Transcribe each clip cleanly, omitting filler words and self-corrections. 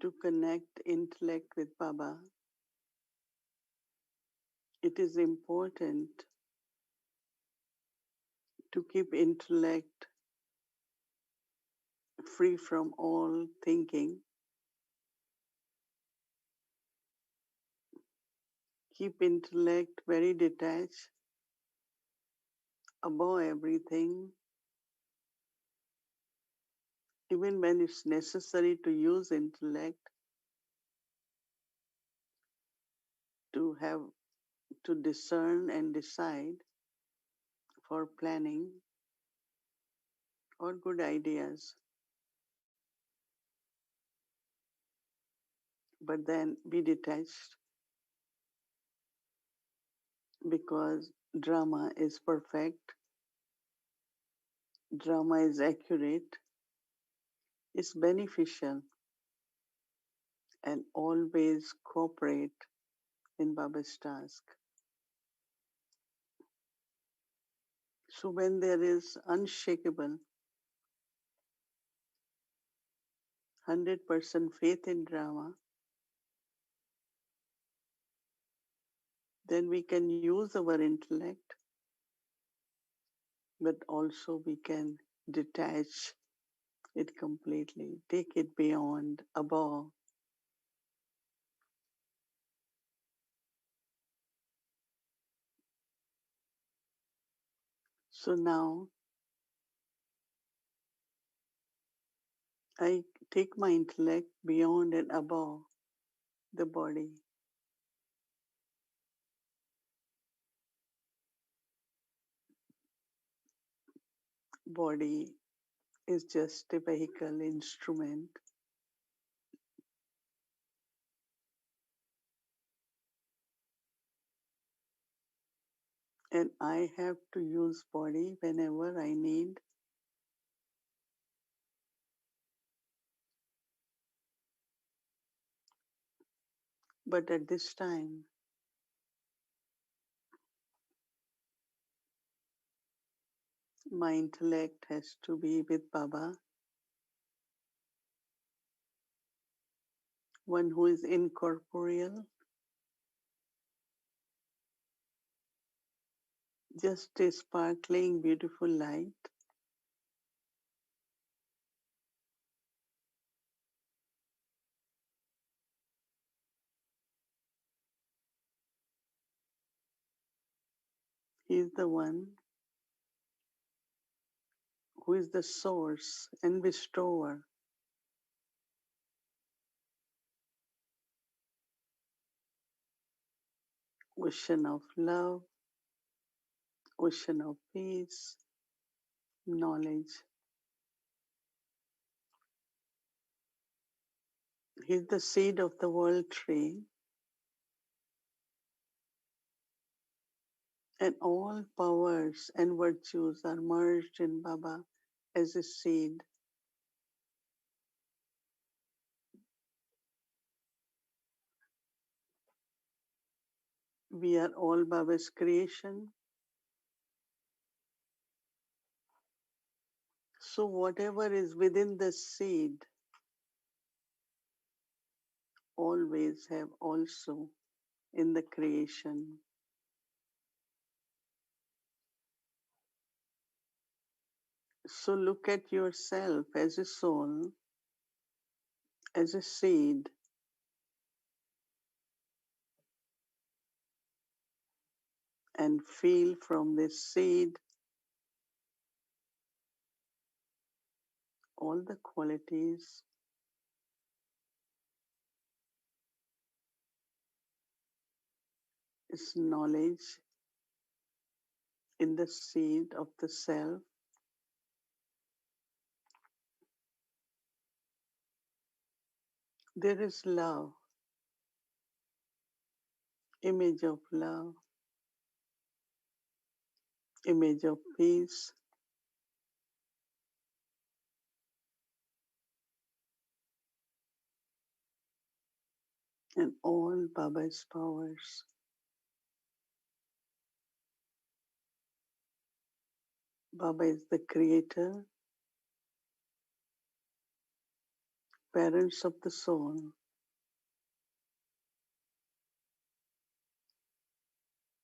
To connect intellect with Baba, it is important to keep intellect free from all thinking, keep intellect very detached above everything, even when it's necessary to use intellect to have to discern and decide for planning or good ideas. But then be detached because drama is perfect, drama is accurate, is beneficial, and always cooperate in Baba's task. So when there is unshakable 100% faith in drama, then we can use our intellect, but also we can detach it completely, take it beyond, above. So now I take my intellect beyond and above the body. Body is just a vehicle instrument, and I have to use body whenever I need. But at this time, my intellect has to be with Baba, one who is incorporeal, just a sparkling, beautiful light. He is the one who is the source and bestower, ocean of love, ocean of peace, knowledge. He is the seed of the world tree, and all powers and virtues are merged in Baba as a seed. We are all Baba's creation. So whatever is within the seed always have also in the creation. So look at yourself as a soul, as a seed, and feel from this seed all the qualities, its knowledge in the seed of the self. There is love, image of love, image of peace, and all Baba's powers. Baba is the creator, parents of the soul.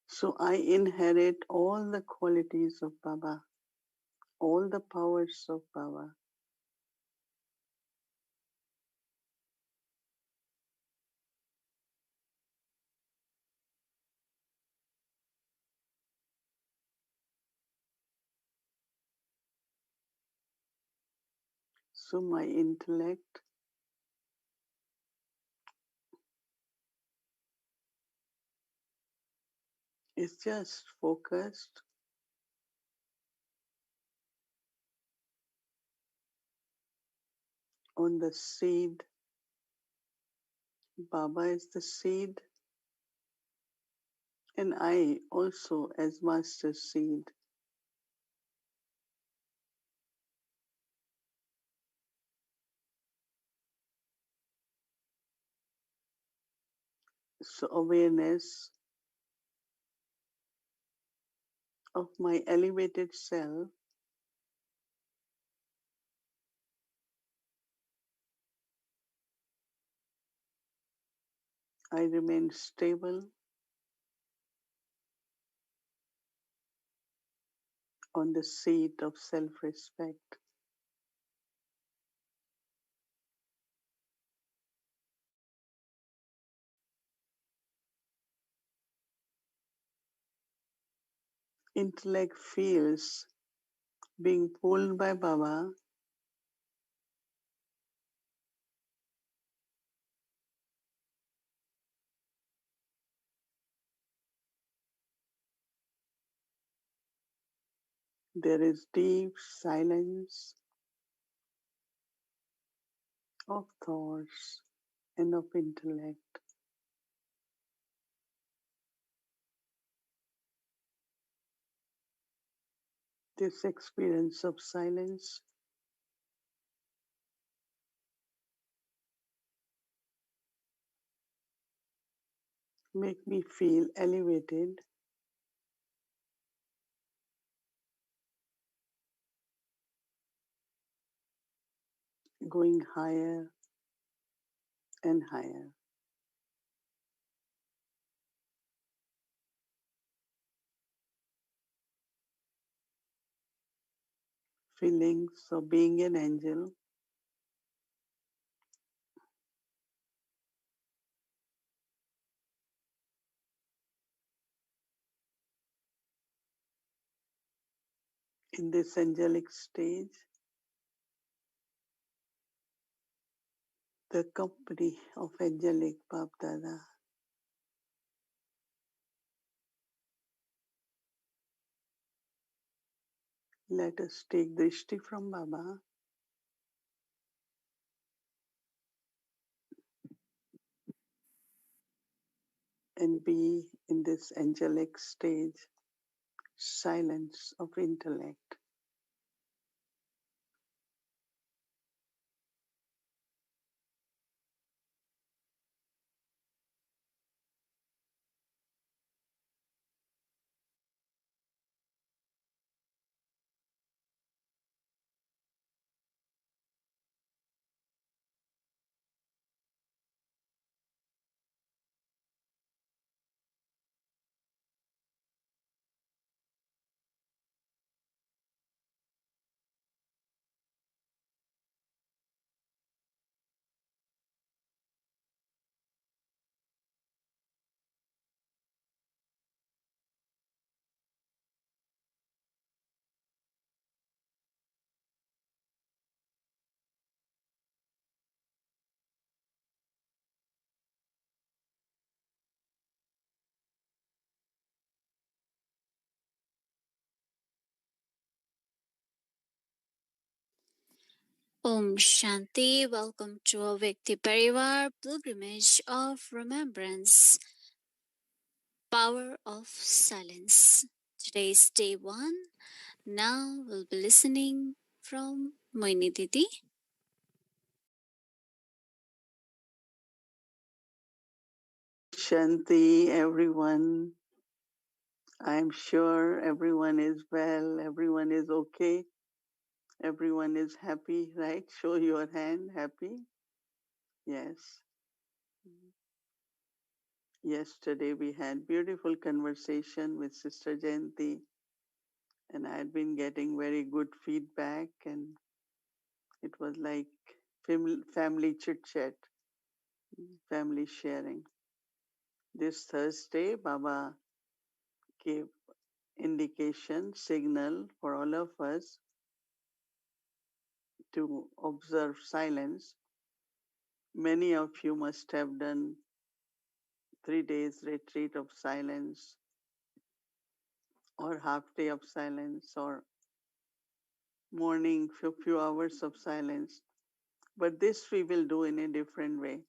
So I inherit all the qualities of Baba, all the powers of Baba. So my intellect is just focused on the seed. Baba is the seed, and I also as master seed. So awareness of my elevated self, I remain stable on the seat of self-respect. Intellect feels being pulled by Baba. There is deep silence of thoughts and of intellect. This experience of silence make me feel elevated, going higher and higher. Feelings of being an angel in this angelic stage, the company of angelic Bab Dada. Let us take drishti from Baba and be in this angelic stage, silence of intellect. Om Shanti, welcome to a Vyakti Parivar pilgrimage of remembrance, power of silence. Today is day 1. Now we'll be listening from Mohini Didi. Shanti, everyone. I'm sure everyone is well, everyone is okay, everyone is happy, right? Show your hand, happy. Yes. Yesterday we had beautiful conversation with Sister Jayanti, and I had been getting very good feedback, and it was like family chit chat, family sharing. This Thursday, Baba gave indication, signal for all of us to observe silence. Many of you must have done 3 days retreat of silence, or half day of silence, or morning few hours of silence. But this we will do in a different way.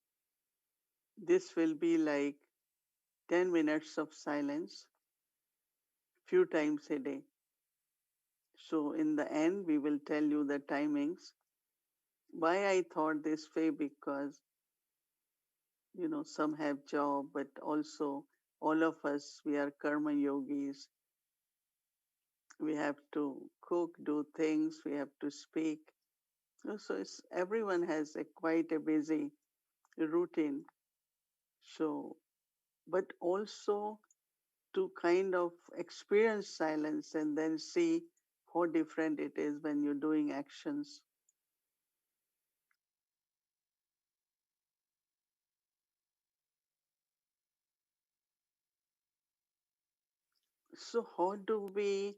This will be like 10 minutes of silence, few times a day. So in the end, we will tell you the timings. Why I thought this way, because some have job, but also all of us, we are karma yogis. We have to cook, do things, we have to speak. So everyone has a quite a busy routine. So, but also to kind of experience silence and then see how different it is when you're doing actions. So how do we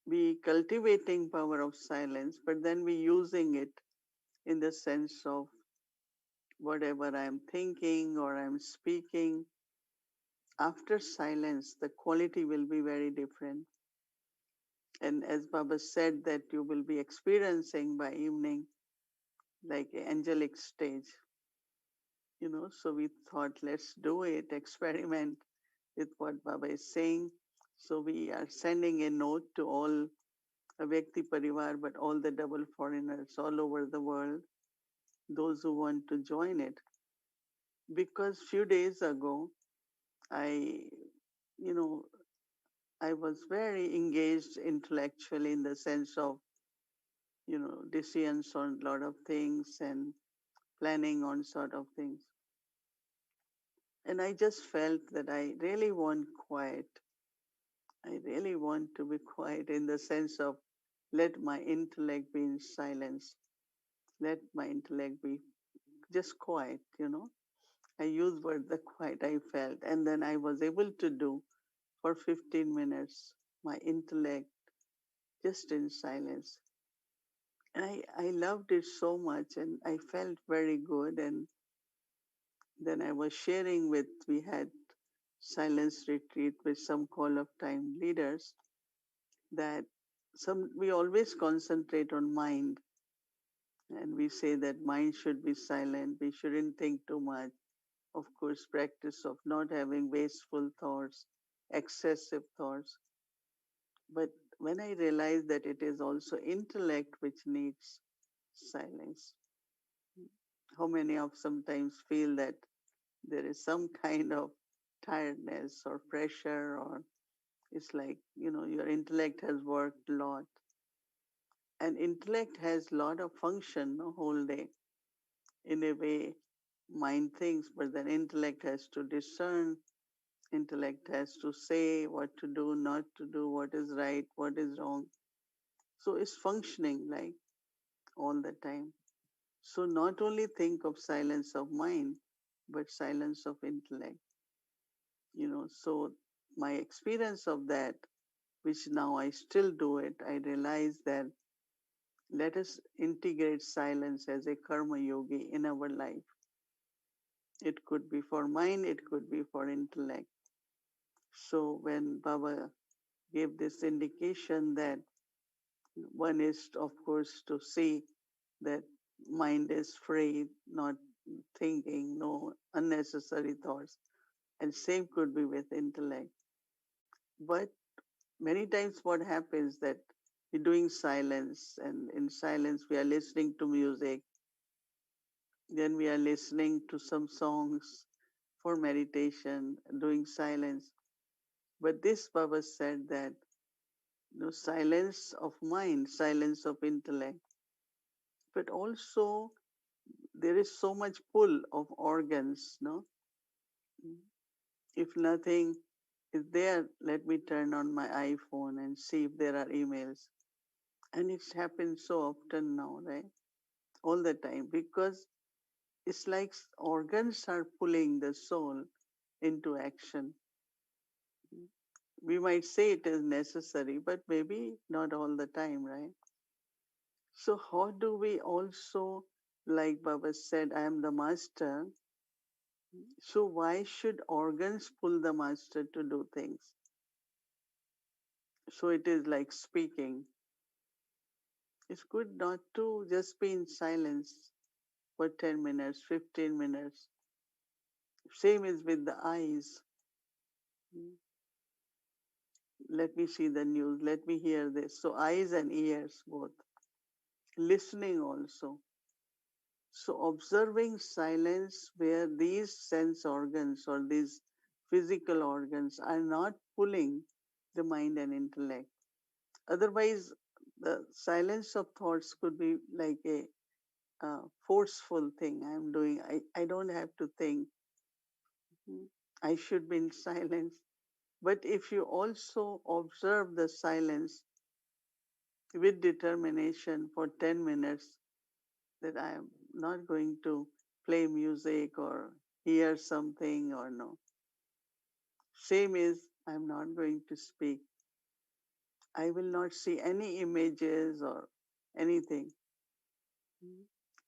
be cultivating power of silence, but then we using it in the sense of whatever I'm thinking or I'm speaking. After silence, the quality will be very different. And as Baba said, that you will be experiencing by evening like angelic stage. So we thought, let's do it, experiment with what Baba is saying. So we are sending a note to all Vyakti Parivar, but all the double foreigners all over the world, those who want to join it. Because few days ago, I, you know, I was very engaged intellectually in the sense of, decisions on a lot of things and planning on sort of things. And I just felt that I really want quiet. I really want to be quiet in the sense of let my intellect be in silence. Let my intellect be just quiet. I use word the quiet I felt. And then I was able to do for 15 minutes my intellect just in silence. And I loved it so much and I felt very good. And then I was sharing we had silence retreat with some call of time leaders that we always concentrate on mind, and we say that mind should be silent, we shouldn't think too much. Of course, practice of not having wasteful thoughts, excessive thoughts. But when I realized that it is also intellect which needs silence, how many of sometimes feel that there is some kind of tiredness or pressure, or it's like your intellect has worked a lot, and intellect has a lot of function the whole day. In a way, mind thinks, but then intellect has to discern, intellect has to say what to do, not to do, what is right, what is wrong. So it's functioning like all the time. So not only think of silence of mind, but silence of intellect. So my experience of that, which now I still do it, I realize that let us integrate silence as a karma yogi in our life. It could be for mind, it could be for intellect. So when Baba gave this indication that one is, of course, to see that mind is free, not thinking, no unnecessary thoughts, and same could be with intellect. But many times what happens that we're doing silence, and in silence we are listening to music, then we are listening to some songs for meditation, doing silence. But this Baba said that silence of mind, silence of intellect, but also there is so much pull of organs, no? If nothing is there, let me turn on my iPhone and see if there are emails. And it's happened so often now, right? All the time, because it's like organs are pulling the soul into action. We might say it is necessary, but maybe not all the time, right? So, how do we also, like Baba said, I am the master. So, why should organs pull the master to do things? So, it is like speaking. It's good not to just be in silence for 10 minutes, 15 minutes. Same is with the eyes. Let me see the news. Let me hear this. So, eyes and ears both. Listening also. So, observing silence where these sense organs or these physical organs are not pulling the mind and intellect. Otherwise, the silence of thoughts could be like a forceful thing I'm doing. I don't have to think. I should be in silence. But if you also observe the silence with determination for 10 minutes, that I am not going to play music or hear something or no. Same is, I'm not going to speak. I will not see any images or anything.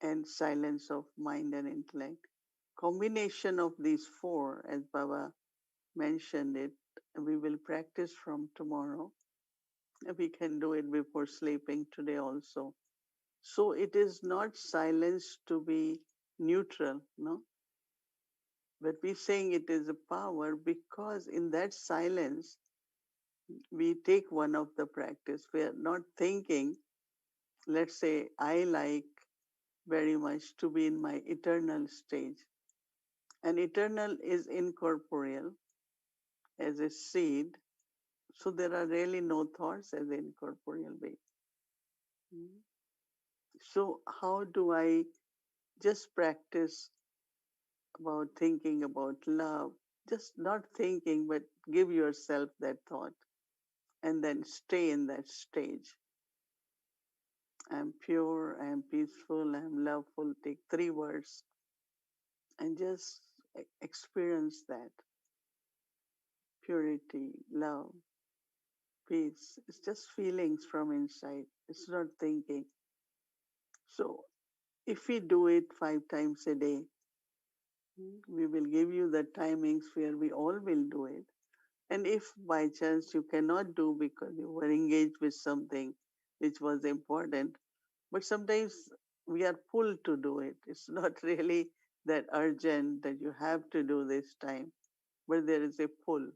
And silence of mind and intellect. Combination of these four, as Baba mentioned it, we will practice from tomorrow. We can do it before sleeping today also. So it is not silence to be neutral, no? But we're saying it is a power because in that silence, we take one of the practice. We are not thinking, let's say, I like very much to be in my eternal stage. And eternal is incorporeal as a seed. So there are really no thoughts as incorporeal being. So how do I just practice about thinking about love? Just not thinking, but give yourself that thought and then stay in that stage. I'm pure, I'm peaceful, I'm loveful. Take three words and just experience that purity, love, peace. It's just feelings from inside. It's not thinking. So if we do it 5 times a day, we will give you the timings where we all will do it. And if by chance you cannot do because you were engaged with something which was important, but sometimes we are pulled to do it. It's not really that urgent that you have to do this time, but there is a pull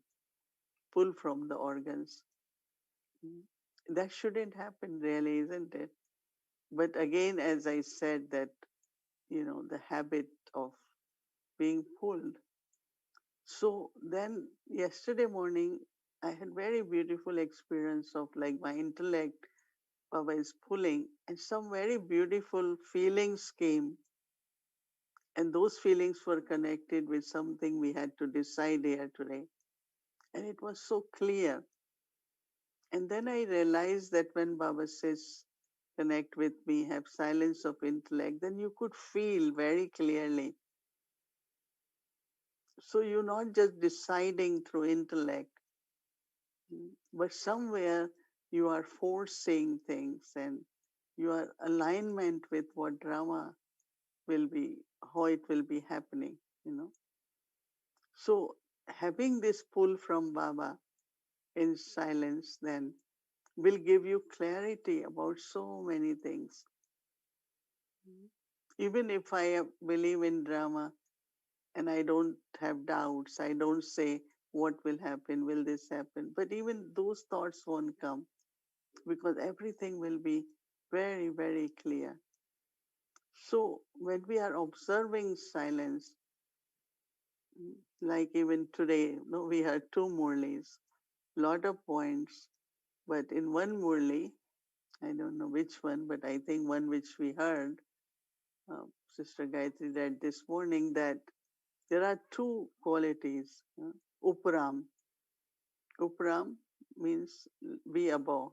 from the organs. That shouldn't happen really, isn't it? But again, as I said, that, the habit of being pulled. So then yesterday morning, I had very beautiful experience of like my intellect, Baba is pulling, and some very beautiful feelings came. And those feelings were connected with something we had to decide here today. And it was so clear. And then I realized that when Baba says, connect with me, have silence of intellect, then you could feel very clearly. So you're not just deciding through intellect, but somewhere you are forcing things and your alignment with what drama will be, how it will be happening, you know. So having this pull from Baba in silence then will give you clarity about so many things. Even if I believe in drama and I don't have doubts, I don't say what will happen, will this happen, but even those thoughts won't come because everything will be very, very clear. So when we are observing silence, like even today, no, we had two Murlis, lot of points, but in one Murli, I don't know which one, but I think one which we heard, Sister Gayatri read this morning that there are two qualities. Upram. Upram means be above.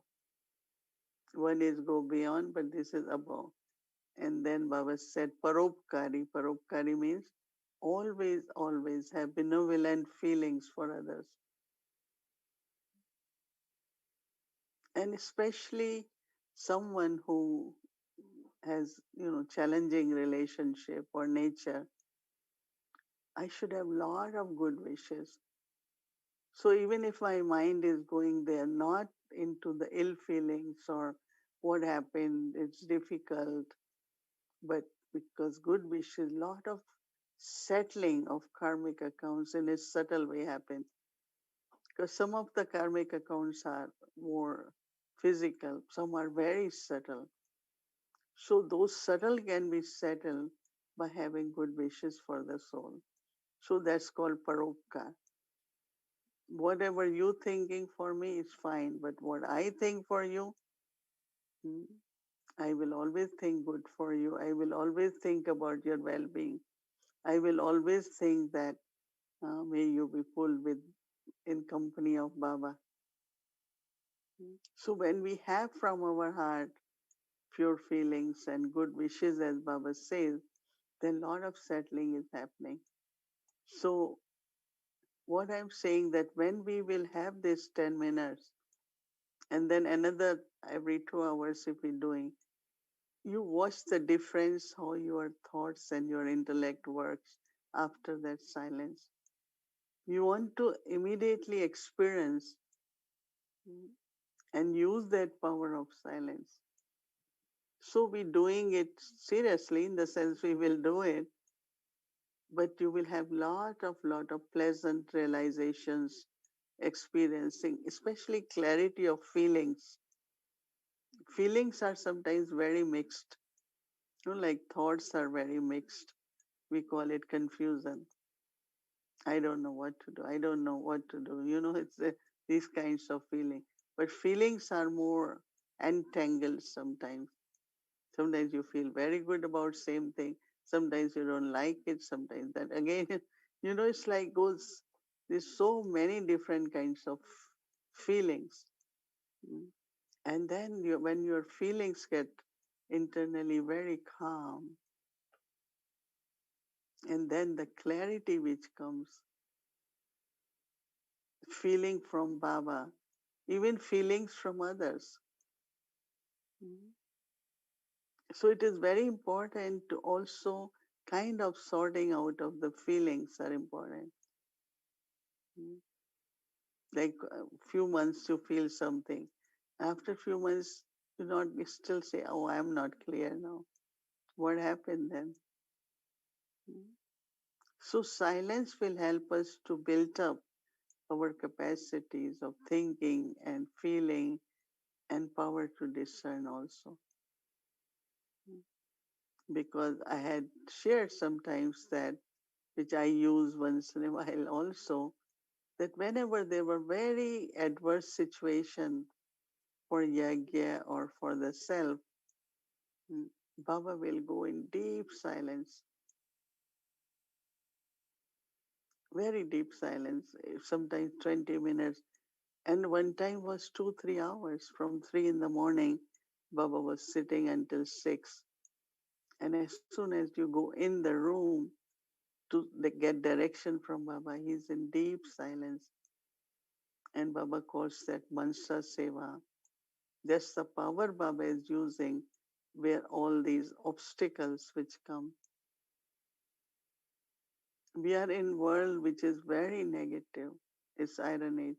One is go beyond, but this is above. And then Baba said paropkari. Paropkari means always, always have benevolent feelings for others. And especially someone who has, challenging relationship or nature, I should have lot of good wishes. So even if my mind is going there, not into the ill feelings or what happened, it's difficult, but because good wishes, lot of settling of karmic accounts in a subtle way happen. Because some of the karmic accounts are more physical, some are very subtle. So those subtle can be settled by having good wishes for the soul. So that's called paropkar. Whatever you thinking for me is fine, but what I think for you, hmm, I will always think good for you. I will always think about your well-being. I will always think that may you be full with in company of Baba. So when we have from our heart pure feelings and good wishes, as Baba says, then a lot of settling is happening. So what I'm saying that when we will have this 10 minutes and then another every 2 hours if we're doing, you watch the difference how your thoughts and your intellect works after that silence. You want to immediately experience and use that power of silence. So we doing it seriously in the sense we will do it, but you will have lot of pleasant realizations, experiencing, especially clarity of feelings. Feelings are sometimes very mixed. Like thoughts are very mixed. We call it confusion. I don't know what to do. I don't know what to do. It's these kinds of feeling. But feelings are more entangled sometimes. Sometimes you feel very good about same thing. Sometimes you don't like it. Sometimes that again, it's like goes. There's so many different kinds of feelings. Mm. And then when your feelings get internally very calm, and then the clarity which comes, feeling from Baba, even feelings from others. Mm. So it is very important to also kind of sorting out of the feelings are important. Mm. Like a few months you feel something. After a few months, you still say, oh, I'm not clear now. What happened then? Mm. So silence will help us to build up our capacities of thinking and feeling and power to discern also. Because I had shared sometimes that, which I use once in a while also, that whenever there were very adverse situation for yagya or for the self, mm, Baba will go in deep silence, very deep silence, sometimes 20 minutes. And one time was 2, 3 hours. From 3 in the morning, Baba was sitting until 6. And as soon as you go in the room to get direction from Baba, he's in deep silence. And Baba calls that Mansa Seva. That's the power Baba is using where all these obstacles which come. We are in world which is very negative. It's ironic.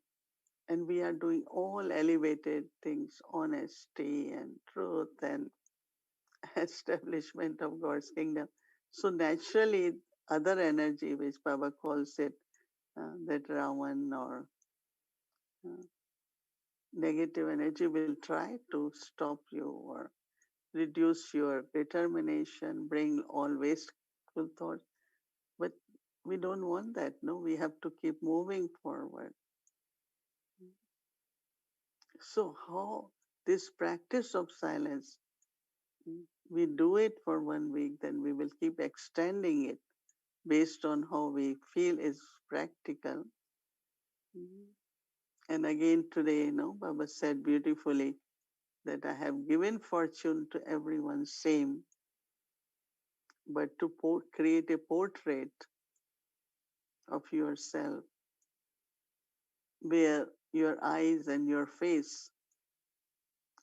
And we are doing all elevated things, honesty and truth and establishment of God's kingdom. So naturally, other energy, which Baba calls it, that Raman or uh, negative energy will try to stop you or reduce your determination, bring all wasteful thoughts. But we don't want that. No, we have to keep moving forward. So, how this practice of silence, We do it for 1 week, then we will keep extending it based on how we feel is practical. Mhm. And again today, Baba said beautifully that I have given fortune to everyone same, but to create a portrait of yourself where your eyes and your face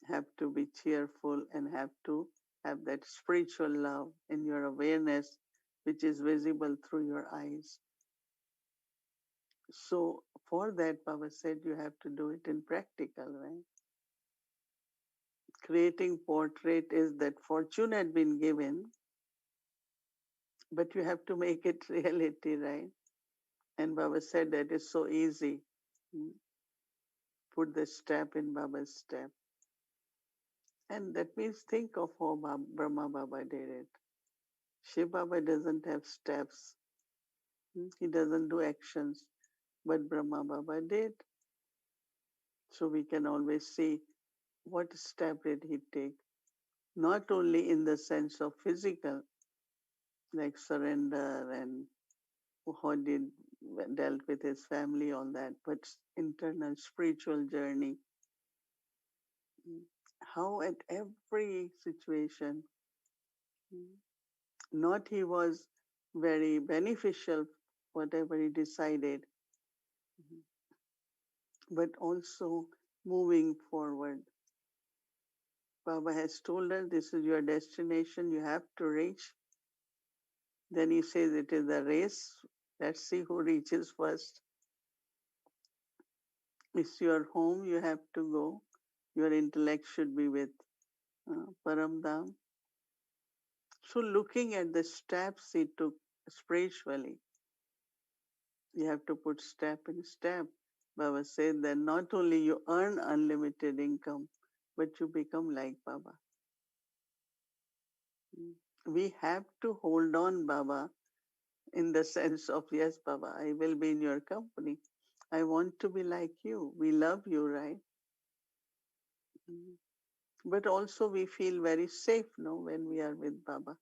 have to be cheerful and have to have that spiritual love in your awareness, which is visible through your eyes. So for that, Baba said you have to do it in practical, right? Creating portrait is that fortune had been given, but you have to make it reality, right? And Baba said that is so easy. Mm, Put the step in Baba's step. And that means think of how Brahma Baba did it. Shiv Baba doesn't have steps. He doesn't do actions, but Brahma Baba did. So we can always see what step did he take. Not only in the sense of physical, like surrender and how did dealt with his family, all that, but internal spiritual journey. Mm. How at every situation, mm, not he was very beneficial, whatever he decided, mm, but also moving forward. Baba has told us this is your destination, you have to reach. Then he says it is a race. Let's see who reaches first. It's your home, you have to go. Your intellect should be with Paramdam. So looking at the steps he took spiritually, you have to put step in step. Baba said that not only you earn unlimited income, but you become like Baba. Mm. We have to hold on, Baba, in the sense of, yes, Baba, I will be in your company. I want to be like you. We love you, right? Mm. But also we feel very safe, no, when we are with Baba.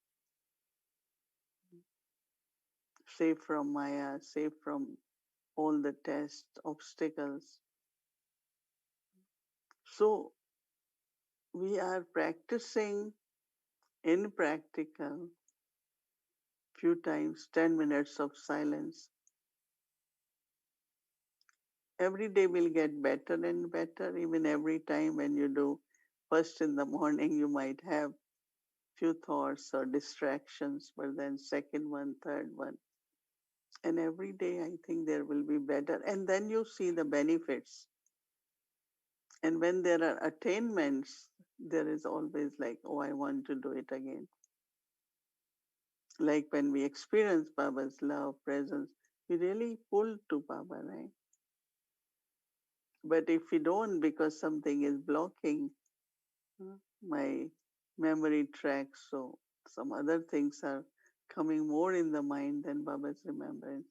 Safe from Maya, safe from all the tests, obstacles. So we are practicing in practical few times 10 minutes of silence. Every day will get better and better. Even every time when you do first in the morning, you might have few thoughts or distractions, but then second one, third one. And every day I think there will be better. And then you see the benefits. And when there are attainments, there is always like, oh, I want to do it again. Like when we experience Baba's love, presence, we really pull to Baba, right? But if we don't, because something is blocking my memory track, so some other things are coming more in the mind than Baba's remembrance.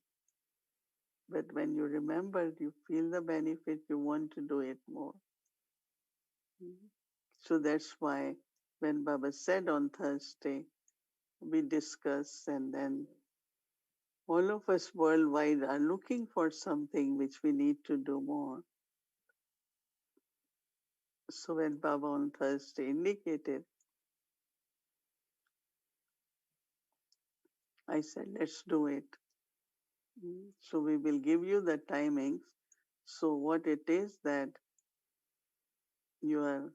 But when you remember, you feel the benefit, you want to do it more. Mhm. So that's why when Baba said on Thursday, we discuss, and then all of us worldwide are looking for something which we need to do more. So when Baba on Thursday indicated, I said, let's do it. So we will give you the timings. So what it is that you are,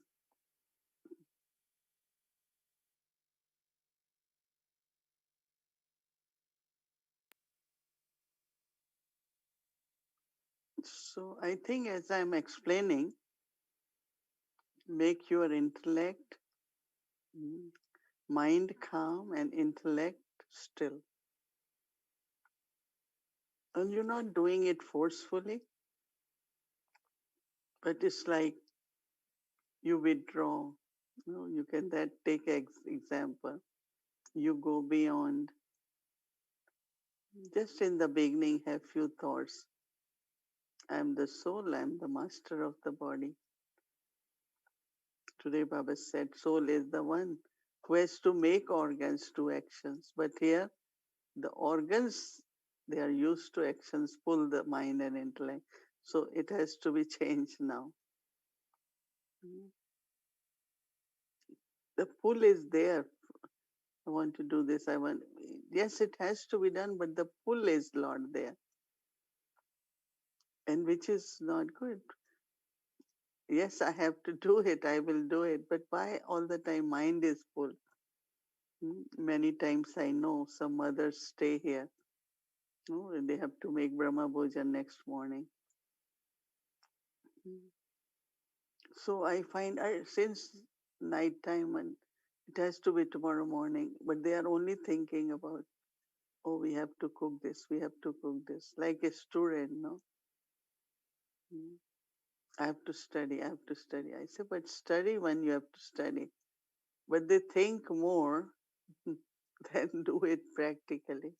so I think as I'm explaining, make your intellect, mm, mind calm and intellect still. And you're not doing it forcefully, but it's like you withdraw. You can that take example. You go beyond. Just in the beginning, have few thoughts. I'm the soul. I'm the master of the body. Today, Baba said, soul is the one request to make organs do actions. But here, the organs, they are used to actions, pull the mind and intellect. So it has to be changed now. Mm. The pull is there. I want to do this. I want, yes, it has to be done, but the pull is not there, and which is not good. Yes, I have to do it. I will do it. But why all the time mind is full? Many times I know some mothers stay here. They have to make Brahma Bhojan next morning. Mm. So I find since night time and it has to be tomorrow morning, but they are only thinking about, oh, we have to cook this, we have to cook this, like a student, no? Mm. I have to study, I have to study. I say, but study when you have to study. But they think more than do it practically.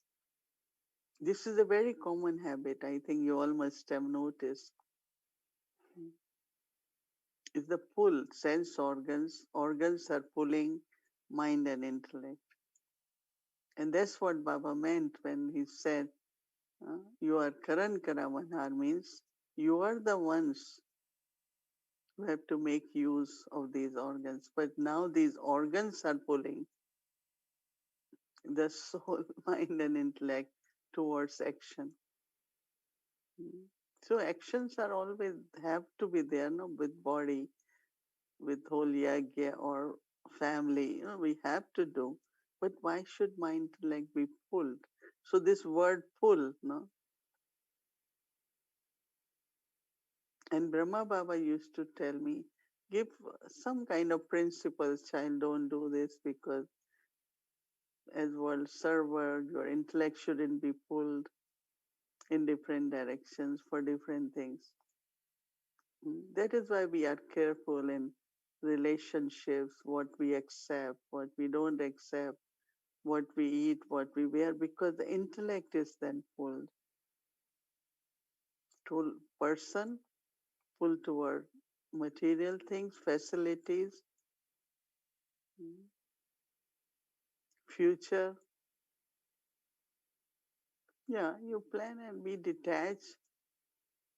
This is a very common habit. I think you all must have noticed. Mm. Is the pull, sense organs are pulling mind and intellect. And that's what Baba meant when he said, you are Karan Karamanar, means you are the ones who have to make use of these organs. But now these organs are pulling the soul, mind, and intellect towards action. Mm. So actions are always have to be there, no, with body, with whole yagya or family. We have to do. But why should my intellect be pulled? So this word pull, no, and Brahma Baba used to tell me, give some kind of principles, child, don't do this because as world server, your intellect shouldn't be pulled in different directions for different things. That is why we are careful in relationships, what we accept, what we don't accept, what we eat, what we wear, because the intellect is then pulled to person, pulled toward material things, facilities, mm, future. Yeah, you plan and be detached.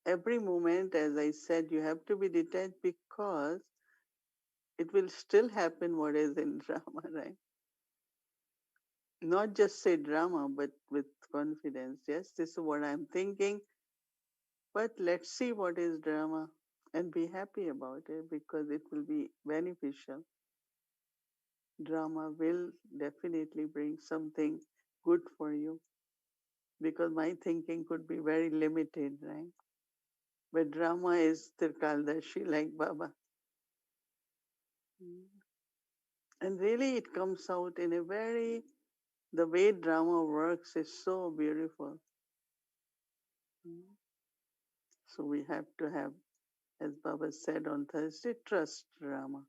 Every moment, as I said, you have to be detached because it will still happen what is in drama, right? Not just say drama, but with confidence. Yes, this is what I'm thinking, but let's see what is drama and be happy about it because it will be beneficial. Drama will definitely bring something good for you because my thinking could be very limited, right? But drama is Tirkaldashi like Baba. Mm. And really, it comes out in a very, the way drama works is so beautiful. Mm. So we have to have, as Baba said on Thursday, trust drama.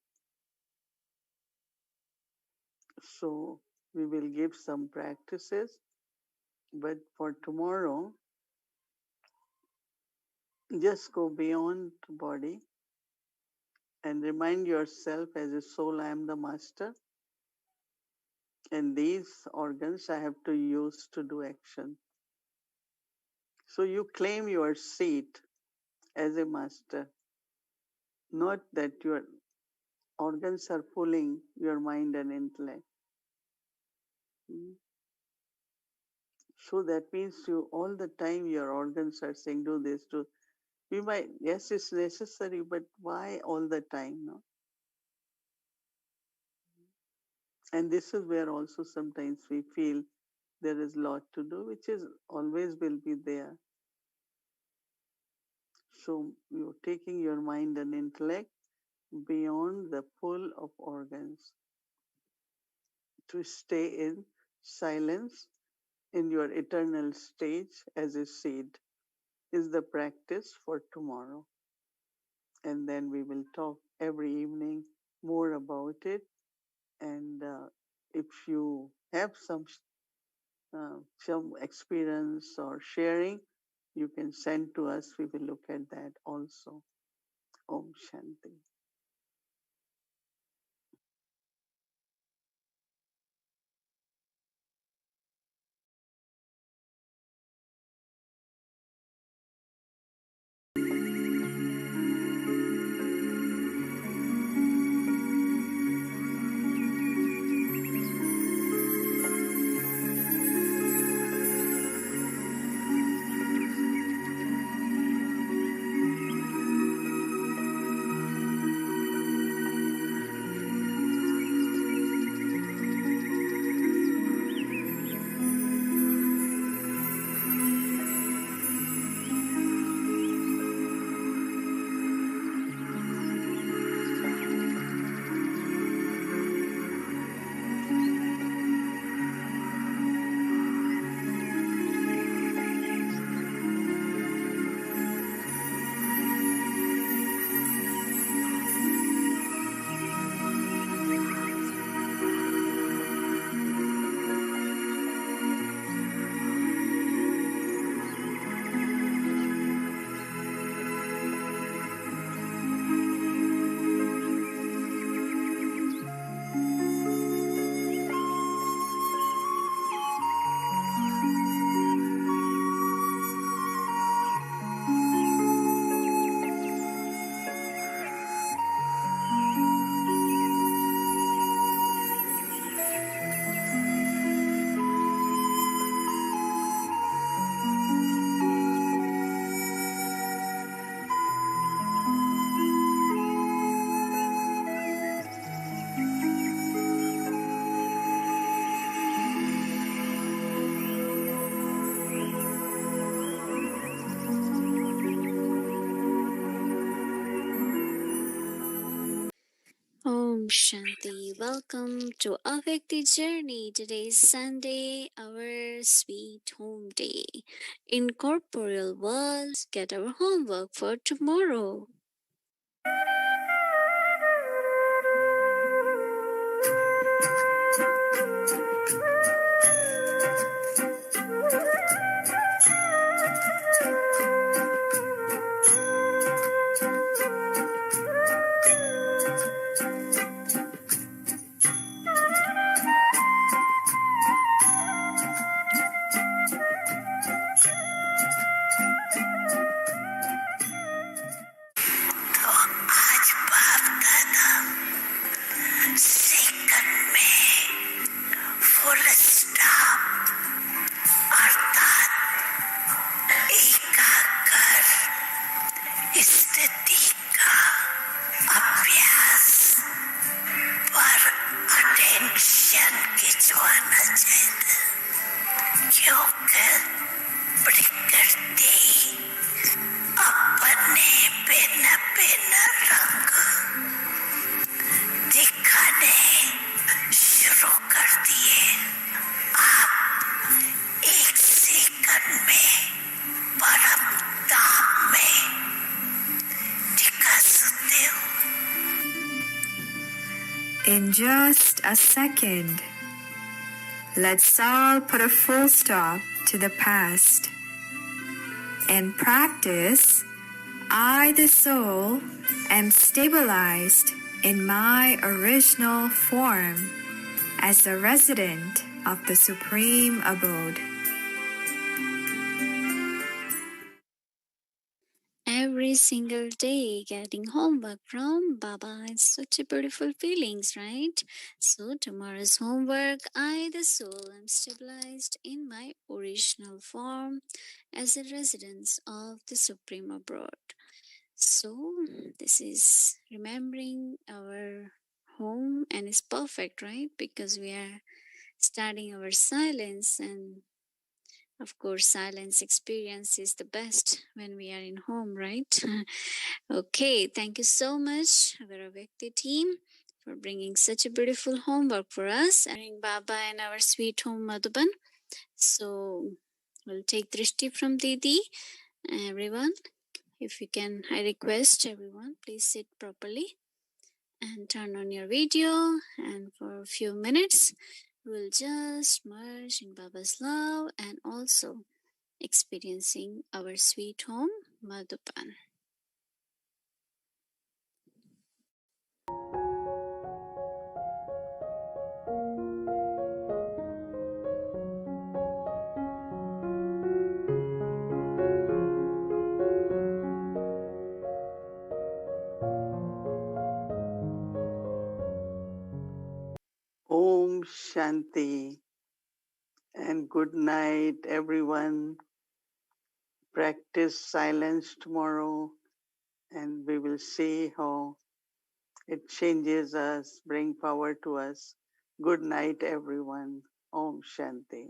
So we will give some practices, but for tomorrow, just go beyond body and remind yourself as a soul, I am the master, and these organs I have to use to do action. So you claim your seat as a master, not that your organs are pulling your mind and intellect. Mm. So that means you all the time your organs are saying, do this, do. We might, yes, it's necessary, but why all the time? No? And this is where also sometimes we feel there is a lot to do, which is always will be there. So you're taking your mind and intellect beyond the pull of organs to stay in silence in your eternal stage as a seed is the practice for tomorrow. And then we will talk every evening more about it. And if you have some experience or sharing, you can send to us. We will look at that also. Om Shanti. Shanti. Welcome to Avakti Journey. Today is Sunday, our sweet home day. Incorporeal world, get our homework for tomorrow. In just a second, let's all put a full stop to the past and practice I, the soul, am stabilized in my original form as the resident of the Supreme Abode. Every single day getting homework from Baba. It's such a beautiful feelings, right? So tomorrow's homework, I the soul am stabilized in my original form as a residence of the Supreme Abode. So this is remembering our home and it's perfect, right? Because we are starting our silence, and of course silence experience is the best when we are in home, right? Okay, thank you so much, our Vyakti team, for bringing such a beautiful homework for us and Baba and our sweet home Madhuban. So we'll take Drishti from Didi. Everyone, if you can, I request everyone, please sit properly and turn on your video, and for a few minutes we'll just merge in Baba's love and also experiencing our sweet home Madhuban. Om Shanti and good night, everyone. Practice silence tomorrow, and we will see how it changes us, bring power to us. Good night, everyone. Om Shanti.